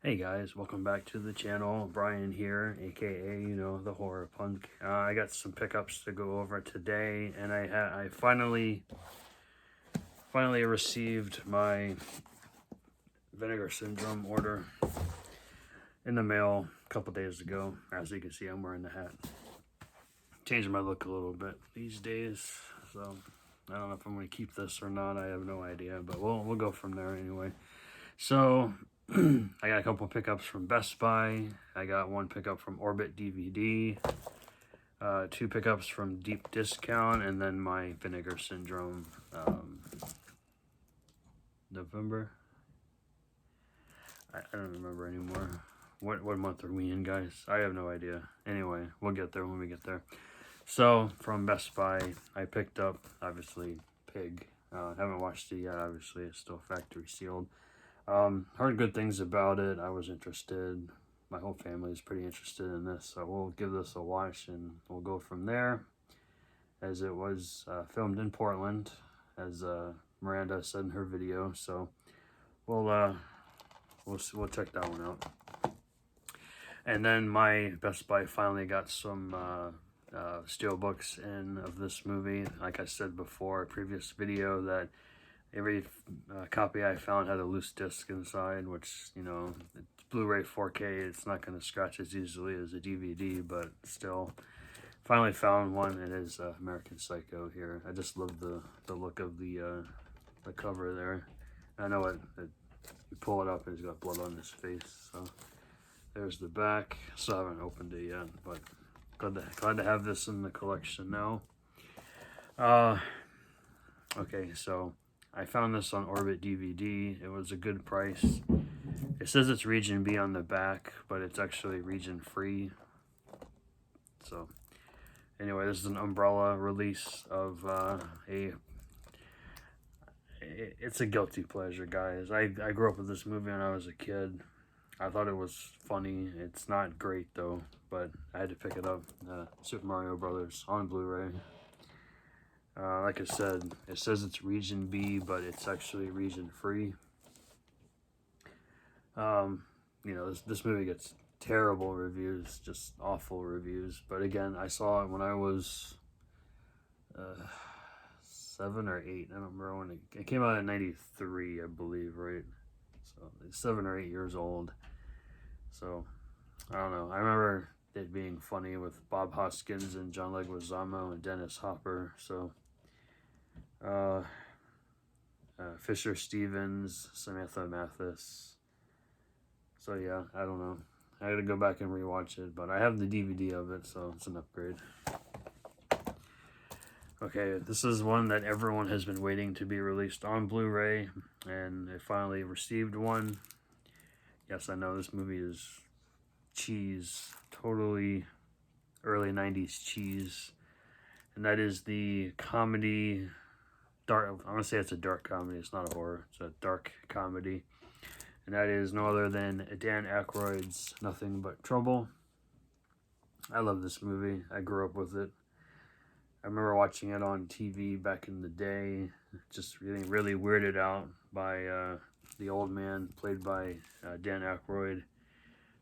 Hey guys, welcome back to the channel. Brian here, aka the horror punk. I got some pickups to go over today, and I finally received my Vinegar Syndrome order in the mail a couple days ago. As you can see, I'm wearing the hat. Changing my look a little bit these days, so I don't know if I'm going to keep this or not. I have no idea, but we'll go from there anyway. So I got a couple pickups from Best Buy. I got one pickup from Orbit DVD, two pickups from Deep Discount, and then my Vinegar Syndrome November. I don't remember anymore. What month are we in, guys? I have no idea. Anyway, we'll get there when we get there. So from Best Buy, I picked up, obviously, Pig. Haven't watched it yet. Obviously, it's still factory sealed. Heard good things about it. I was interested. My whole family is pretty interested in this, so we'll give this a watch and we'll go from there. As it was filmed in Portland, as Miranda said in her video, so we'll check that one out. And then my Best Buy finally got some steelbooks in of this movie. Like I said before, a previous video, that every copy I found had a loose disc inside, which, it's Blu-ray 4K. It's not going to scratch as easily as a DVD, but still, finally found one. It is American Psycho here. I just love the look of the cover there. I know you pull it up and he's got blood on his face. So there's the back. Still haven't opened it yet, but glad to have this in the collection now. Okay, so I found this on Orbit DVD. It was a good price. It says it's region B on the back, but it's actually region free. So anyway, this is an umbrella release of it's a guilty pleasure, guys. I grew up with this movie when I was a kid. I thought it was funny. It's not great though, but I had to pick it up. Super Mario Brothers on Blu-ray. Like I said, it says it's region B, but it's actually region free. This movie gets terrible reviews, just awful reviews. But again, I saw it when I was 7 or 8. I don't remember when it came out in '93, I believe, right? So it's 7 or 8 years old. So I don't know. I remember it being funny with Bob Hoskins and John Leguizamo and Dennis Hopper. So Fisher Stevens, Samantha Mathis. So yeah, I don't know. I gotta go back and rewatch it, but I have the DVD of it, so it's an upgrade. Okay, this is one that everyone has been waiting to be released on Blu-ray, and it finally received one. Yes, I know this movie is cheese, totally early 90s cheese, and that is the comedy, dark, I'm gonna say it's a dark comedy, it's not a horror, it's a dark comedy, and that is no other than Dan Aykroyd's Nothing But Trouble. I love this movie. I grew up with it. I remember watching it on TV back in the day, just really weirded out by the old man played by Dan Aykroyd,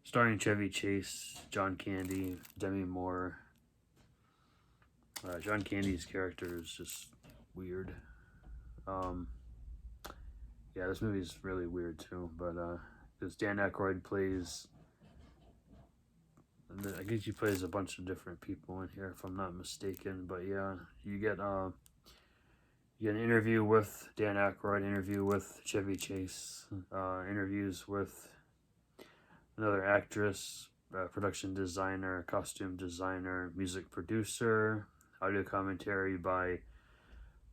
starring Chevy Chase, John Candy, Demi Moore. John Candy's character is just weird. Yeah, this movie is really weird too, but because Dan Aykroyd plays, I guess he plays a bunch of different people in here, if I'm not mistaken. But yeah, you get an interview with Dan Aykroyd, interview with Chevy Chase, interviews with another actress, production designer, costume designer, music producer, audio commentary by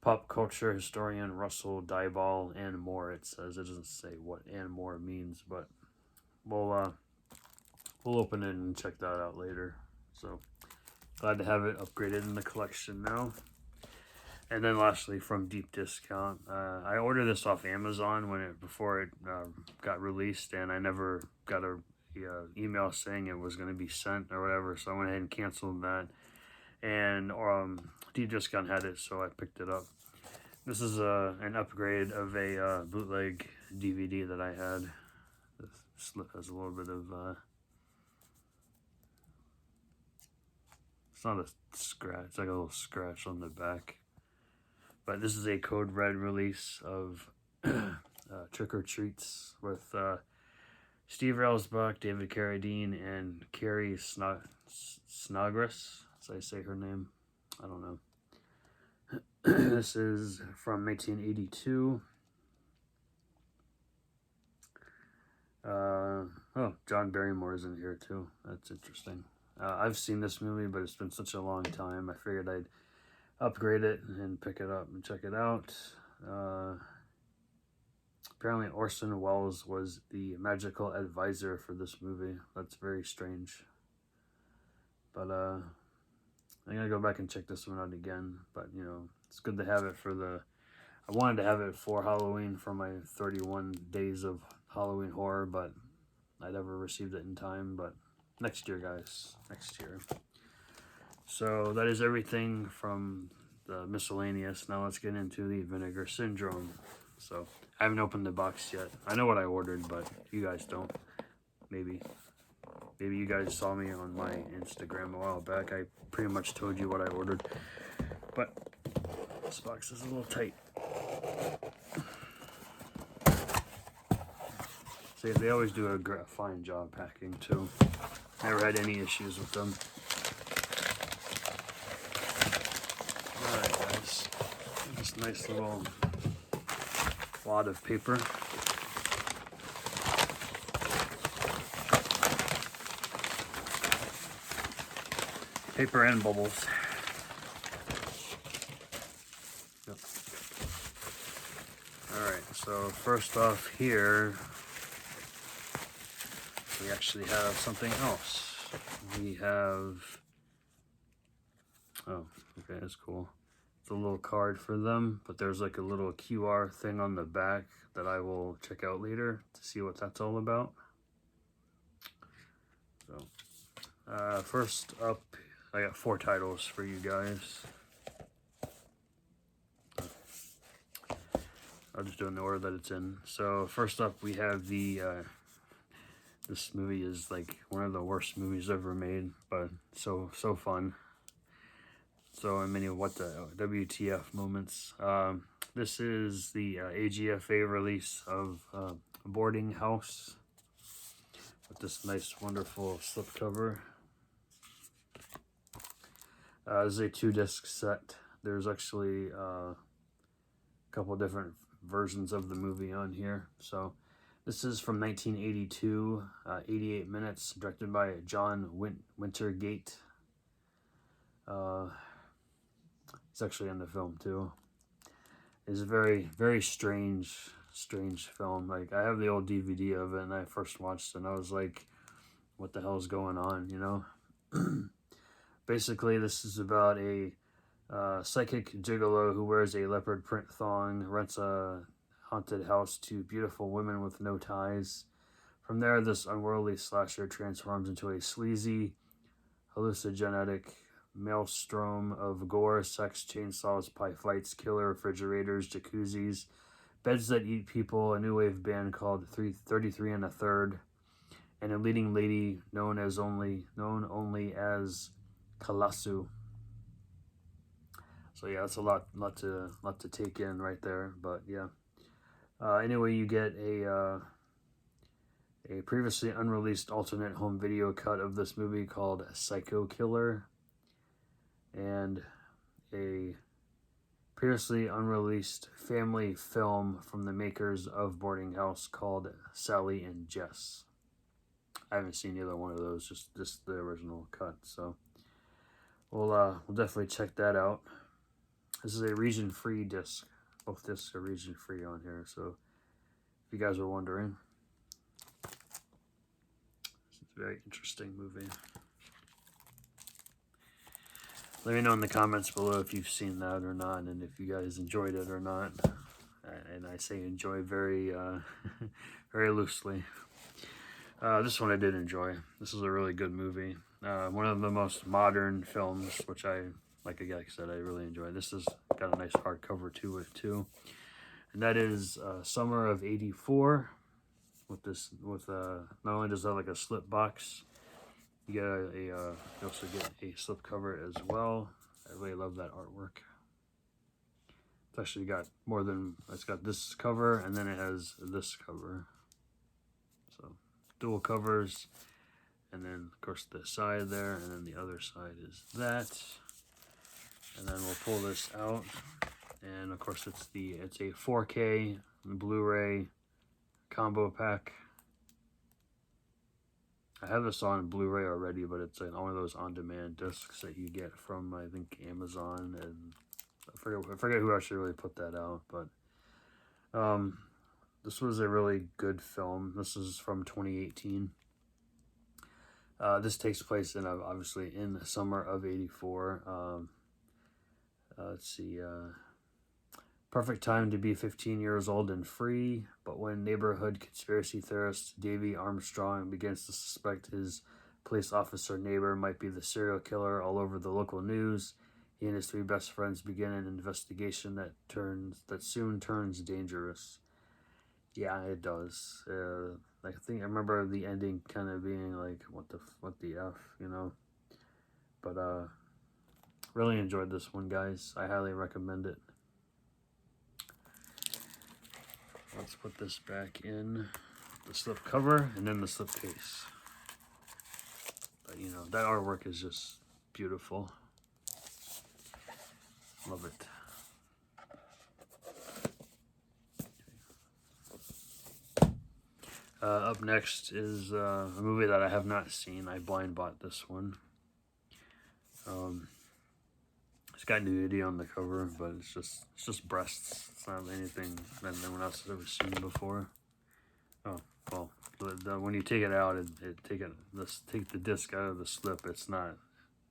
pop culture historian Russell Dyball, and more. It says, it doesn't say what "and more" means, but we'll open it and check that out later. So glad to have it upgraded in the collection now. And then lastly, from Deep Discount, I ordered this off Amazon before it got released, and I never got a email saying it was going to be sent or whatever, so I went ahead and canceled that. And Deep Discount had it, so I picked it up. This is an upgrade of a bootleg DVD that I had. The slip has a little bit of, it's not a scratch, it's like a little scratch on the back. But this is a Code Red release of Trick or Treats with Steve Railsbach, David Carradine, and Carrie Snodgrass. As I say her name, I don't know. This is from 1982. Oh, John Barrymore's in here too. That's interesting. I've seen this movie, but it's been such a long time. I figured I'd upgrade it and pick it up and check it out. Apparently Orson Welles was the magical advisor for this movie. That's very strange. But I'm gonna go back and check this one out again. But you know, it's good to have it for the, I wanted to have it for Halloween for my 31 days of Halloween horror, but I never received it in time. But next year, guys, next year. So that is everything from the miscellaneous. Now let's get into the Vinegar Syndrome. So I haven't opened the box yet. I know what I ordered, but you guys don't. Maybe you guys saw me on my Instagram a while back. I pretty much told you what I ordered, but this box is a little tight. See, they always do a fine job packing too. Never had any issues with them. Alright guys, this nice little wad of paper. Paper and bubbles. Yep. Alright, so first off here, we actually have something else. We have, oh, okay, that's cool. It's a little card for them, but there's like a little QR thing on the back that I will check out later to see what that's all about. So, first up, I got 4 titles for you guys. I'll just do it in the order that it's in. So first up, we have the, this movie is like one of the worst movies ever made, but so fun. So many what the WTF moments. This is the AGFA release of Boarding House with this nice, wonderful slipcover. This is a 2-disc set. There's actually a couple different versions of the movie on here. So this is from 1982, 88 minutes, directed by John Wintergate. It's actually in the film too. It's a very, very strange film. Like, I have the old DVD of it, and I first watched it, and I was like, what the hell is going on, you know? Basically, this is about a psychic gigolo who wears a leopard print thong, rents a haunted house to beautiful women with no ties. From there, this unworldly slasher transforms into a sleazy, hallucinogenic maelstrom of gore, sex, chainsaws, pie fights, killer refrigerators, jacuzzis, beds that eat people, a new wave band called 33 and a Third, and a leading lady known only as Kalasu. So yeah, it's a lot to take in right there. But yeah, anyway, you get a previously unreleased alternate home video cut of this movie called Psycho Killer, and a previously unreleased family film from the makers of Boarding House called Sally and Jess. I haven't seen either one of those, just the original cut. So we'll definitely check that out. This is a region-free disc. Both discs are region-free on here, so if you guys are wondering. It's a very interesting movie. Let me know in the comments below if you've seen that or not, and if you guys enjoyed it or not. And I say enjoy very, very loosely. This one I did enjoy. This is a really good movie. One of the most modern films, which like I said, I really enjoy. This has got a nice hardcover to it too. And that is Summer of '84 with this, with not only does it have like a slip box, you get you also get a slip cover as well. I really love that artwork. It's actually got more than, it's got this cover and then it has this cover. So dual covers, and then of course the side there, and then the other side is that. And then we'll pull this out, and of course it's a 4K Blu-ray combo pack. I have this on Blu-ray already, but it's like one of those on-demand discs that you get from, I think, Amazon, and I forget who actually really put that out, but this was a really good film. This is from 2018. This takes place in obviously in the summer of '84. Let's see. Perfect time to be 15 years old and free, but when neighborhood conspiracy theorist Davy Armstrong begins to suspect his police officer neighbor might be the serial killer all over the local news, he and his three best friends begin an investigation that soon turns dangerous. Yeah, it does. I think I remember the ending kind of being like, what the F, you know? But really enjoyed this one, guys. I highly recommend it. Let's put this back in the slip cover and then the slip case. But you know, that artwork is just beautiful. Love it. Up next is a movie that I have not seen. I blind bought this one. It's got nudity on the cover, but it's just breasts. It's not anything that anyone else has ever seen before. Oh well, when you take it out, take the disc out of the slip. It's not.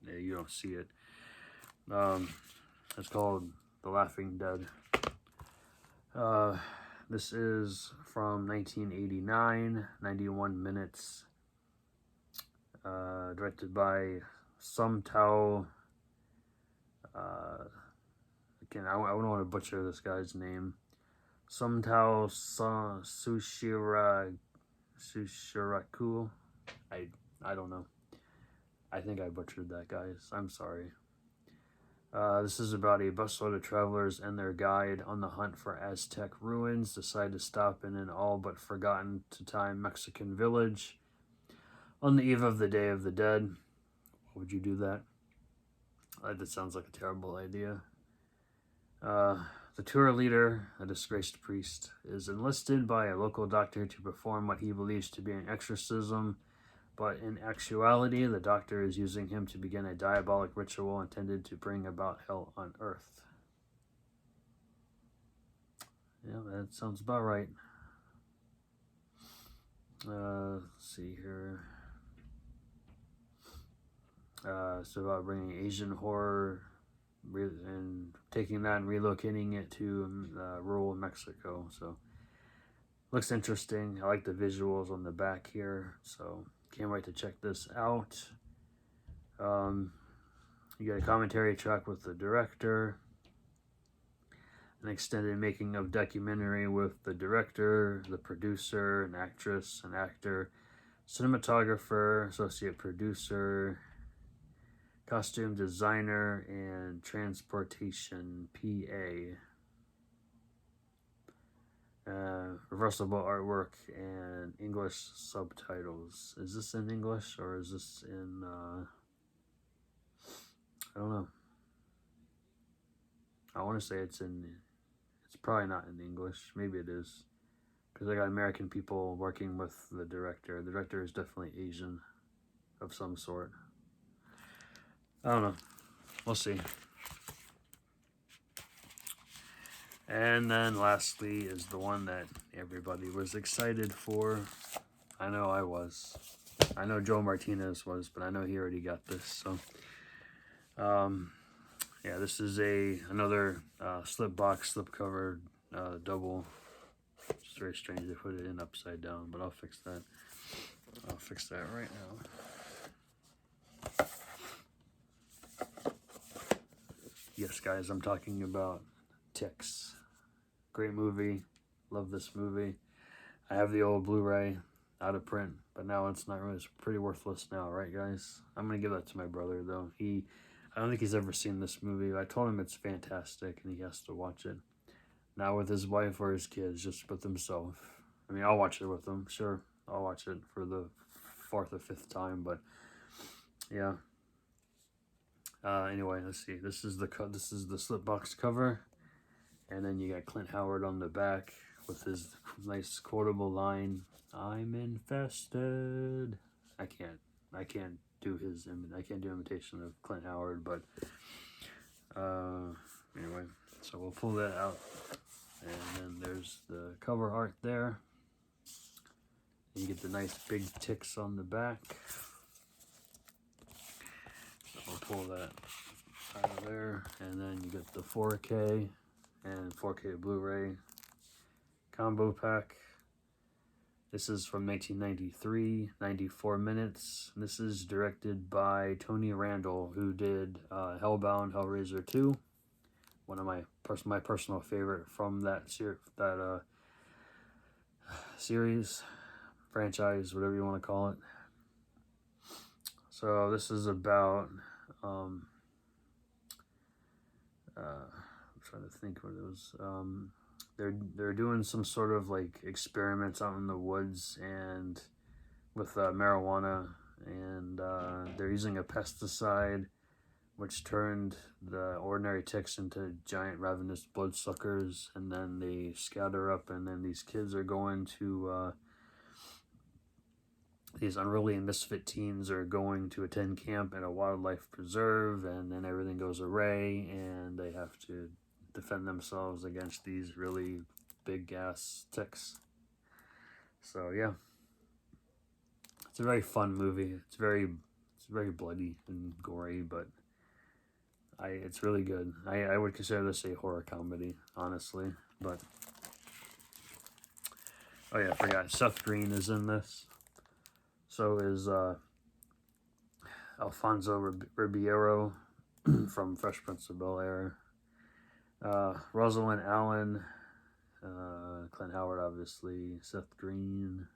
You don't see it. It's called The Laughing Dead. This is from 1989, 91 minutes. Directed by Sumtao. Again, I don't want to butcher this guy's name. Sumtao Sushiraku. I don't know. I think I butchered that, guys. I'm sorry. This is about a busload of travelers and their guide on the hunt for Aztec ruins decide to stop in an all but forgotten to time Mexican village on the eve of the Day of the Dead. Why would you do that? That sounds like a terrible idea. The tour leader, a disgraced priest, is enlisted by a local doctor to perform what he believes to be an exorcism, but in actuality, the doctor is using him to begin a diabolic ritual intended to bring about hell on earth. Yeah, that sounds about right. Let's see here. It's about bringing Asian horror and taking that and relocating it to rural Mexico. So, looks interesting. I like the visuals on the back here. So, can't wait to check this out. You got a commentary track with the director, an extended making of documentary with the director, the producer, an actress, an actor, cinematographer, associate producer, costume designer, and transportation PA. Reversible artwork and English subtitles. Is this in English or is this in I don't know. I want to say it's probably not in English. Maybe it is, because I got American people working with the director. The director is definitely Asian of some sort. I don't know. We'll see. And then lastly is the one that everybody was excited for. I know I was. I know Joe Martinez was, but I know he already got this. So, yeah, this is another slip box, slip cover, double. It's very strange they put it in upside down, but I'll fix that. I'll fix that right now. Yes, guys, I'm talking about Ticks. Great movie. Love this movie. I have the old Blu-ray out of print, but now it's not really, it's pretty worthless now, right guys? I'm gonna give that to my brother though. I don't think he's ever seen this movie. I told him it's fantastic and he has to watch it. Not with his wife or his kids, just with himself. I mean, I'll watch it with him, sure. I'll watch it for the 4th or 5th time, but yeah. Anyway, let's see. This is the slipbox cover, and then you got Clint Howard on the back with his nice quotable line, "I'm infested." I can't do imitation of Clint Howard, but anyway, so we'll pull that out, and then there's the cover art there. You get the nice big ticks on the back. So we'll pull that out of there, and then you get the 4K and 4K Blu-ray combo pack. This is from 1993, 94 minutes. This is directed by Tony Randall, who did Hellbound, Hellraiser 2. One of my personal favorite from that series, franchise, whatever you want to call it. So this is about I'm trying to think what it was. They're doing some sort of like experiments out in the woods and with marijuana, and they're using a pesticide which turned the ordinary ticks into giant ravenous bloodsuckers, and then they scatter up, and then these kids are going to these unruly and misfit teens are going to attend camp at a wildlife preserve, and then everything goes awry, and they have to defend themselves against these really big ass ticks. So yeah, it's a very fun movie. It's very bloody and gory, but it's really good. I would consider this a horror comedy, honestly. But oh yeah, I forgot, Seth Green is in this. So is Alfonso Ribeiro from Fresh Prince of Bel-Air. Rosalind Allen, Clint Howard, obviously, Seth Green.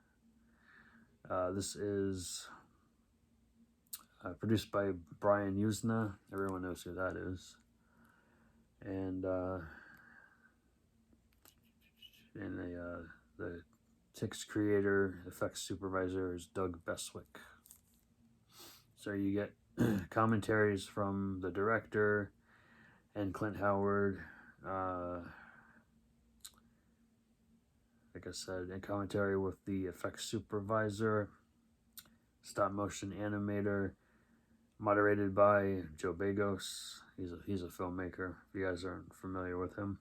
This is produced by Brian Usna. Everyone knows who that is. And the Ticks creator, effects supervisor is Doug Beswick. So you get commentaries from the director and Clint Howard. Like I said, and commentary with the effects supervisor, stop motion animator, moderated by Joe Bagos. He's a filmmaker, if you guys aren't familiar with him.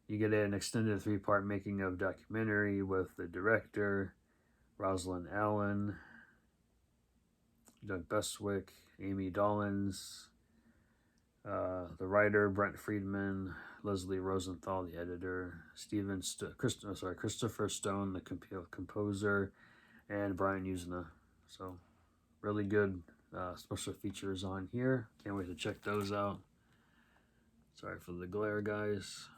You get an extended 3-part making of documentary with the director, Rosalind Allen, Doug Beswick, Amy Dollins, the writer, Brent Friedman, Leslie Rosenthal, the editor, Christopher Stone, the composer, and Brian Usna. So really good special features on here. Can't wait to check those out. Sorry for the glare, guys.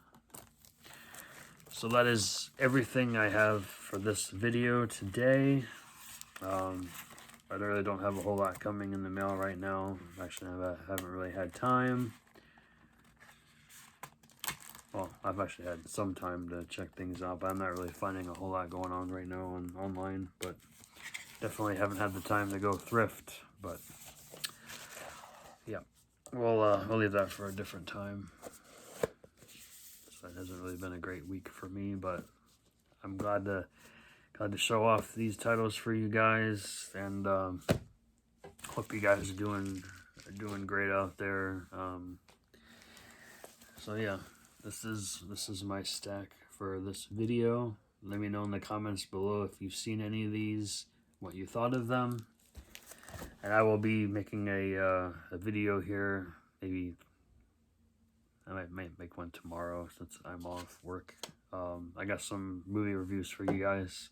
So that is everything I have for this video today. I really don't have a whole lot coming in the mail right now. Actually, I haven't really had time. Well, I've actually had some time to check things out, but I'm not really finding a whole lot going on right now online. But definitely haven't had the time to go thrift. But yeah, we'll leave that for a different time. So it hasn't really been a great week for me, but I'm glad to show off these titles for you guys, and hope you guys are doing great out there. So yeah, this is my stack for this video. Let me know in the comments below if you've seen any of these, what you thought of them, and I will be making a video here. Maybe I might make one tomorrow since I'm off work. I got some movie reviews for you guys.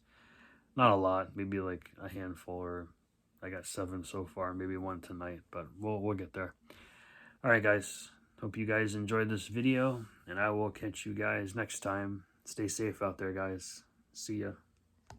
Not a lot, maybe like a handful, or I got 7 so far, maybe 1 tonight, but we'll get there. Alright guys, hope you guys enjoyed this video, and I will catch you guys next time. Stay safe out there, guys. See ya.